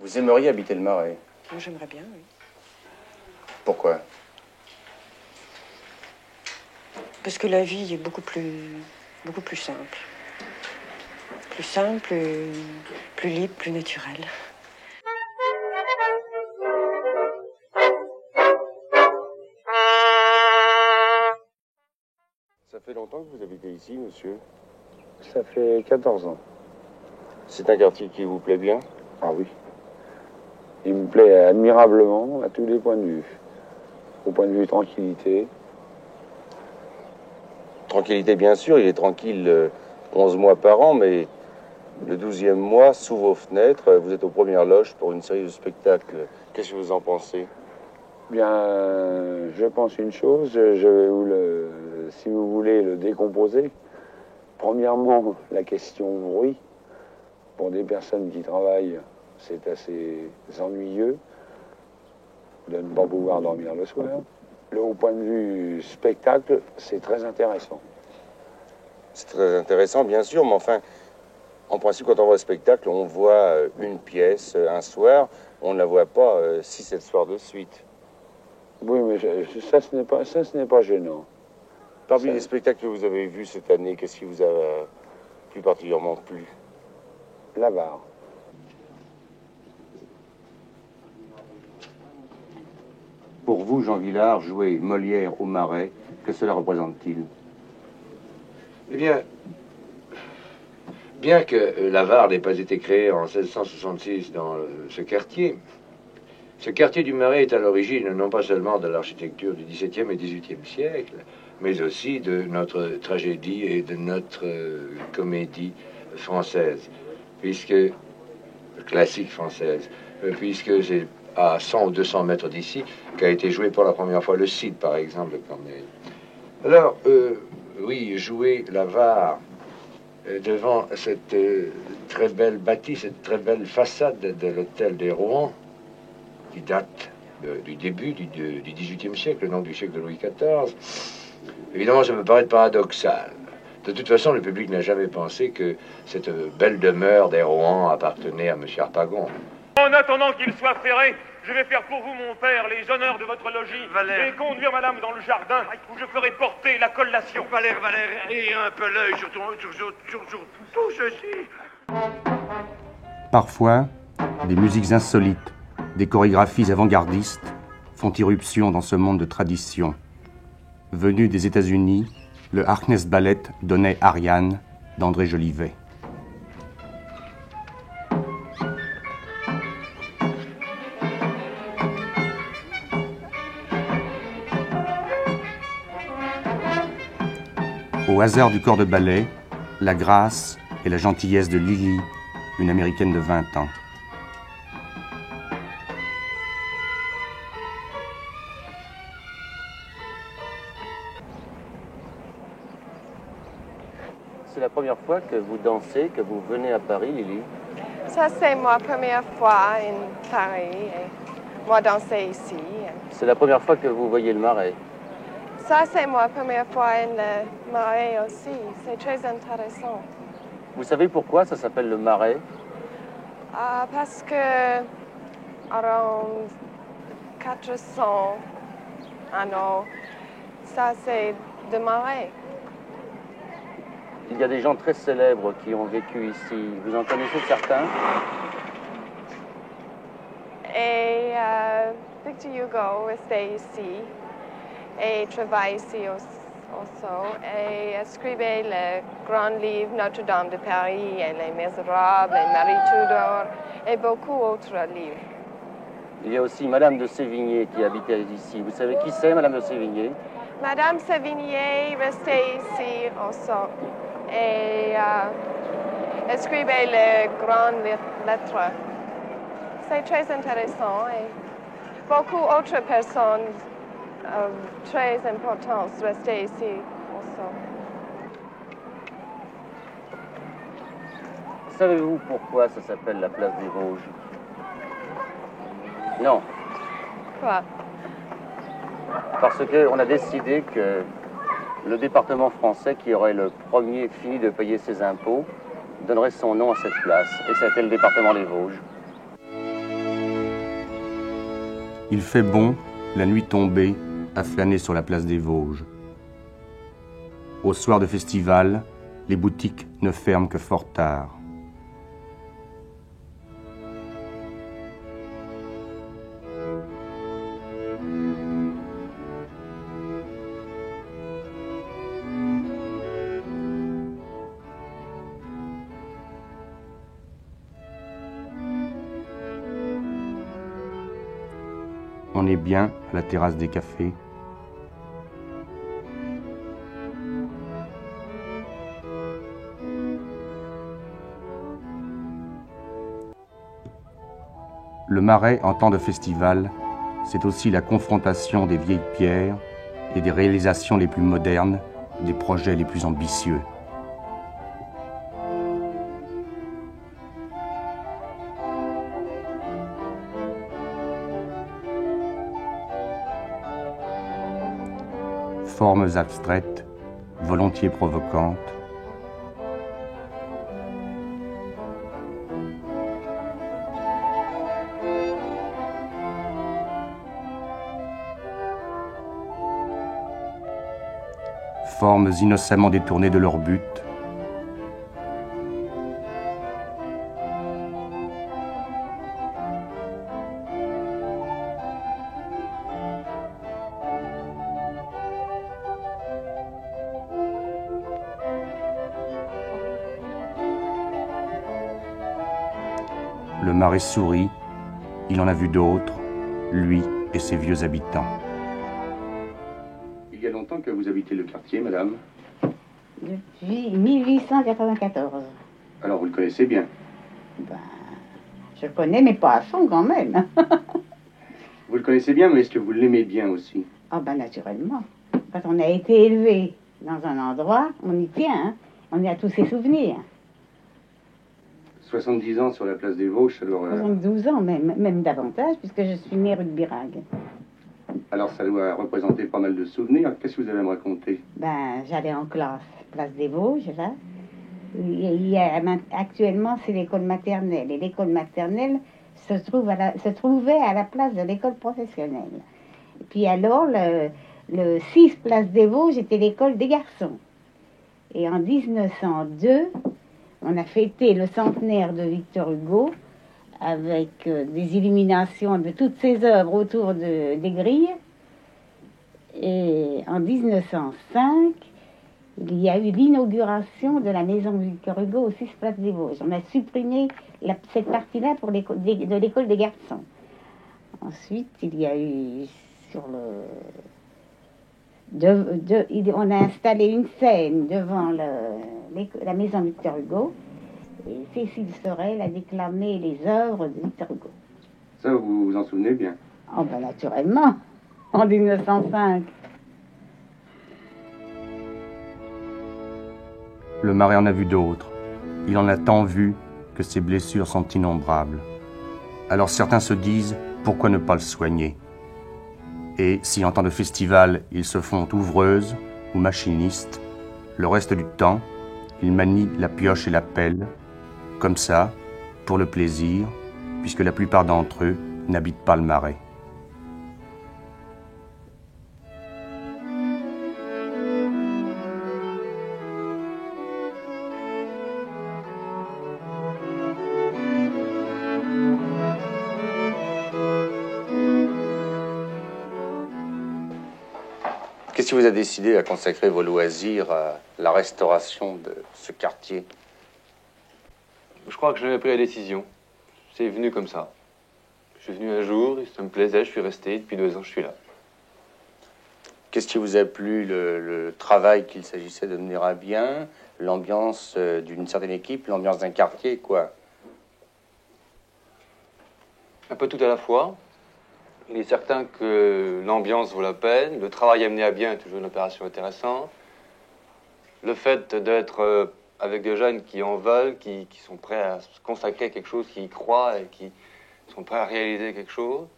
Vous aimeriez habiter le Marais? Moi, j'aimerais bien, oui. Pourquoi? Parce que la vie est beaucoup plus simple. Plus simple, plus libre, plus naturelle. Ça fait longtemps que vous habitez ici, monsieur? Ça fait 14 ans. C'est un quartier qui vous plaît bien? Ah oui. Il me plaît admirablement à tous les points de vue. Au point de vue tranquillité. Tranquillité, bien sûr, il est tranquille 11 mois par an, mais le 12e mois, sous vos fenêtres, vous êtes aux premières loges pour une série de spectacles. Qu'est-ce que vous en pensez? Bien, je pense une chose, je vais vous si vous voulez le décomposer. Premièrement, la question bruit. Pour des personnes qui travaillent, c'est assez ennuyeux de ne pas pouvoir dormir le soir. Au point de vue spectacle, c'est très intéressant. C'est très intéressant, bien sûr, mais enfin, en principe, quand on voit un spectacle, on voit une pièce un soir, on ne la voit pas 6-7 soirs de suite. Oui, mais ça, ce n'est pas gênant. Parmi les spectacles que vous avez vus cette année, qu'est-ce qui vous a plus particulièrement plu? L'Avare. Pour vous, Jean Vilar, jouer Molière au Marais, que cela représente-t-il? Eh bien que l'Avare n'ait pas été créé en 1666 dans ce quartier du Marais est à l'origine non pas seulement de l'architecture du XVIIe et XVIIIe siècle, mais aussi de notre tragédie et de notre comédie française, classique française, puisque c'est à 100 ou 200 mètres d'ici qu'a été joué pour la première fois le Cid, par exemple, de Corneille. Alors, oui, jouer l'Avare devant cette très belle bâtisse, cette très belle façade de l'hôtel des Rouen, qui date du début du XVIIIe siècle, donc du siècle de Louis XIV, évidemment, ça me paraît paradoxal. De toute façon, le public n'a jamais pensé que cette belle demeure des Rouen appartenait à M. Harpagon. En attendant qu'il soit ferré, je vais faire pour vous, mon père, les honneurs de votre logis et conduire madame dans le jardin où je ferai porter la collation. Valère, et un peu l'œil sur tout ceci. Parfois, des musiques insolites, des chorégraphies avant-gardistes font irruption dans ce monde de tradition. Venu des États-Unis, le Harkness Ballet donnait Ariane d'André Jolivet. Au hasard du corps de ballet, la grâce et la gentillesse de Lily, une Américaine de 20 ans. C'est la première fois que vous dansez, que vous venez à Paris, Lily? Ça, c'est ma première fois en Paris. Et moi, danser ici. C'est la première fois que vous voyez le Marais? Ça, c'est ma première fois en le Marais aussi. C'est très intéressant. Vous savez pourquoi ça s'appelle le Marais? Parce que, around 400 ans, ça, c'est de Marais. Il y a des gens très célèbres qui ont vécu ici. Vous en connaissez certains? Et Victor Hugo était ici et travaille ici aussi. Et écrivait le grand livre Notre-Dame de Paris et Les Misérables et Marie Tudor et beaucoup d'autres livres. Il y a aussi Madame de Sévigné qui habitait ici. Vous savez qui c'est, Madame de Sévigné? Madame Sévigné restait ici aussi et écrivait les grandes lettres. C'est très intéressant et beaucoup d'autres personnes très importantes restaient ici aussi. Savez-vous pourquoi ça s'appelle la place des Vosges? Non. Quoi? Parce qu'on a décidé que le département français qui aurait le premier fini de payer ses impôts donnerait son nom à cette place. Et c'était le département des Vosges. Il fait bon, la nuit tombée, à flâner sur la place des Vosges. Au soir de festival, les boutiques ne ferment que fort tard. On est bien à la terrasse des cafés. Le Marais en temps de festival, c'est aussi la confrontation des vieilles pierres et des réalisations les plus modernes, des projets les plus ambitieux. Formes abstraites, volontiers provocantes. Formes innocemment détournées de leur but. Le Marais sourit, il en a vu d'autres, lui et ses vieux habitants. Il y a longtemps que vous habitez le quartier, madame? Depuis 1894. Alors vous le connaissez bien? Ben, je le connais, mais pas à fond quand même. Vous le connaissez bien, mais est-ce que vous l'aimez bien aussi? Ah ben naturellement. Quand on a été élevé dans un endroit, on y tient, hein. On y a tous ses souvenirs. 70 ans sur la place des Vosges, alors... 72 ans même davantage, puisque je suis née rue de Birague. Alors ça doit représenter pas mal de souvenirs. Qu'est-ce que vous allez me raconter? Ben, j'allais en classe, place des Vosges, là. Actuellement, c'est l'école maternelle. Et l'école maternelle se trouvait à la place de l'école professionnelle. Et puis alors, le 6 place des Vosges était l'école des garçons. Et en 1902, on a fêté le centenaire de Victor Hugo avec des illuminations de toutes ses œuvres autour des grilles. Et en 1905, il y a eu l'inauguration de la maison Victor Hugo au 6 place des Vosges. On a supprimé cette partie-là de l'école des garçons. Ensuite, il y a eu on a installé une scène devant la maison Victor Hugo. Et Cécile Sorel a déclamé les œuvres de Victor Hugo. Ça, vous vous en souvenez bien? Oh ben naturellement, en 1905. Le Marais en a vu d'autres. Il en a tant vu que ses blessures sont innombrables. Alors certains se disent, pourquoi ne pas le soigner? Et si en temps de festival, ils se font ouvreuses ou machinistes, le reste du temps, ils manient la pioche et la pelle, comme ça, pour le plaisir, puisque la plupart d'entre eux n'habitent pas le Marais. Qu'est-ce qui vous a décidé à consacrer vos loisirs à la restauration de ce quartier? Je crois que j'avais pris la décision. C'est venu comme ça. Je suis venu un jour, ça me plaisait, je suis resté. Depuis 2 ans, je suis là. Qu'est-ce qui vous a plu? Le travail qu'il s'agissait de mener à bien, l'ambiance d'une certaine équipe, l'ambiance d'un quartier, quoi? Un peu tout à la fois. Il est certain que l'ambiance vaut la peine. Le travail amené à bien est toujours une opération intéressante. Le fait d'être avec des jeunes qui en veulent, qui sont prêts à se consacrer à quelque chose, qui y croient et qui sont prêts à réaliser quelque chose.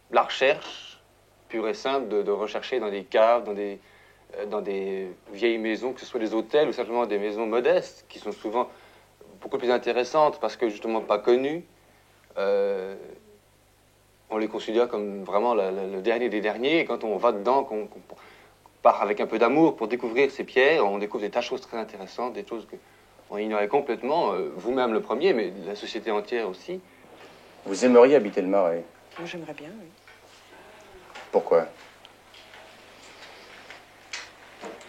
La recherche, pure et simple, de rechercher dans des caves, dans des vieilles maisons, que ce soit des hôtels ou simplement des maisons modestes, qui sont souvent beaucoup plus intéressantes parce que justement pas connues. on les considère comme vraiment le dernier des derniers. Et quand on va dedans, qu'on part avec un peu d'amour pour découvrir ces pierres, on découvre des tas de choses très intéressantes, des choses qu'on ignorait complètement, vous-même le premier, mais la société entière aussi. Vous aimeriez habiter le Marais? Moi, j'aimerais bien, oui. Pourquoi?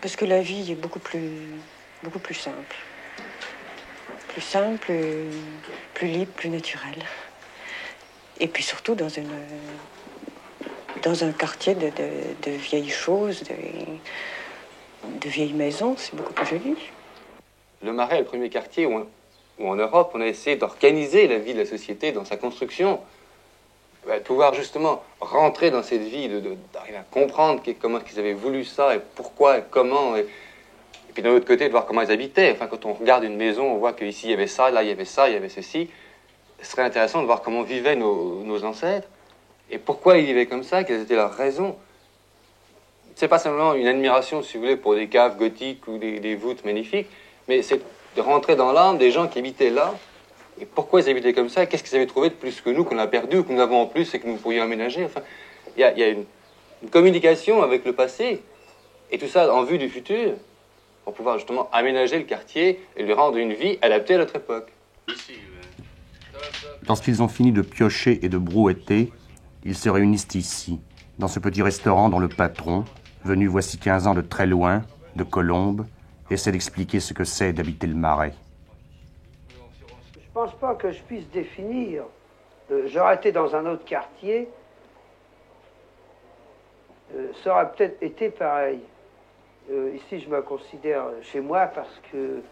Parce que la vie est beaucoup plus simple. Plus simple, plus libre, plus naturelle. Et puis surtout dans un quartier de vieilles choses, de vieilles maisons, c'est beaucoup plus joli. Le Marais est le premier quartier où en Europe, on a essayé d'organiser la vie de la société dans sa construction. De pouvoir justement rentrer dans cette vie, d'arriver à comprendre comment ils avaient voulu ça, et pourquoi, et comment, et puis d'un autre côté, de voir comment ils habitaient. Enfin, quand on regarde une maison, on voit qu'ici il y avait ça, là il y avait ça, il y avait ceci. Ce serait intéressant de voir comment vivaient nos ancêtres, et pourquoi ils vivaient comme ça, quelles étaient leurs raisons. C'est pas simplement une admiration, si vous voulez, pour des caves gothiques ou des voûtes magnifiques, mais c'est de rentrer dans l'âme des gens qui habitaient là. Et pourquoi ils habitaient comme ça? Qu'est-ce qu'ils avaient trouvé de plus que nous, qu'on a perdu, ou que nous avons en plus et que nous pourrions aménager? Enfin, il y a une communication avec le passé, et tout ça en vue du futur, pour pouvoir justement aménager le quartier et lui rendre une vie adaptée à notre époque. Lorsqu'ils ont fini de piocher et de brouetter, ils se réunissent ici, dans ce petit restaurant dont le patron, venu voici 15 ans de très loin, de Colombes, essaie d'expliquer ce que c'est d'habiter le Marais. Je ne pense pas que je puisse définir. J'aurais été dans un autre quartier, ça aurait peut-être été pareil. Ici, je me considère chez moi parce que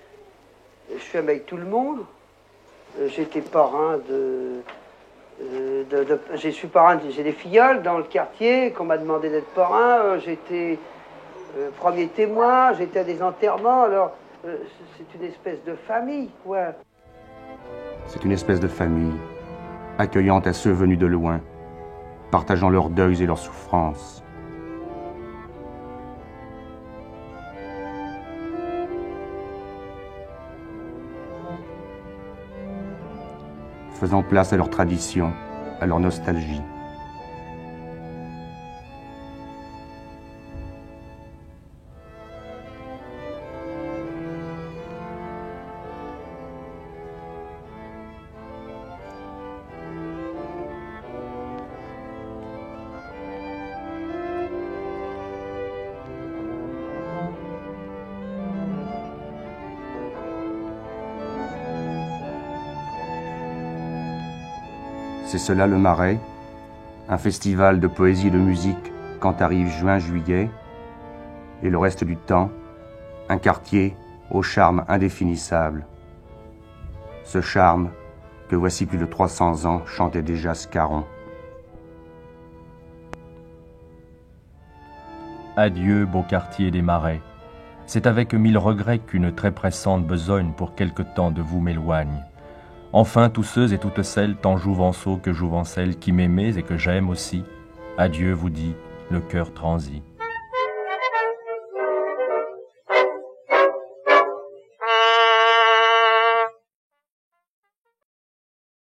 je suis avec tout le monde. J'étais parrain j'ai des filleuls dans le quartier qu'on m'a demandé d'être parrain. J'étais premier témoin, j'étais à des enterrements. Alors, c'est une espèce de famille, quoi. C'est une espèce de famille, accueillante à ceux venus de loin, partageant leurs deuils et leurs souffrances. Faisant place à leur tradition, à leur nostalgie. C'est cela le Marais, un festival de poésie et de musique quand arrive juin-juillet, et le reste du temps, un quartier au charme indéfinissable. Ce charme que voici plus de 300 ans chantait déjà Scarron. Adieu, beau quartier des Marais. C'est avec 1000 regrets qu'une très pressante besogne pour quelque temps de vous m'éloigne. Enfin, tous ceux et toutes celles, tant jouvenceaux que jouvencelles, qui m'aimez et que j'aime aussi, adieu vous dit le cœur transi.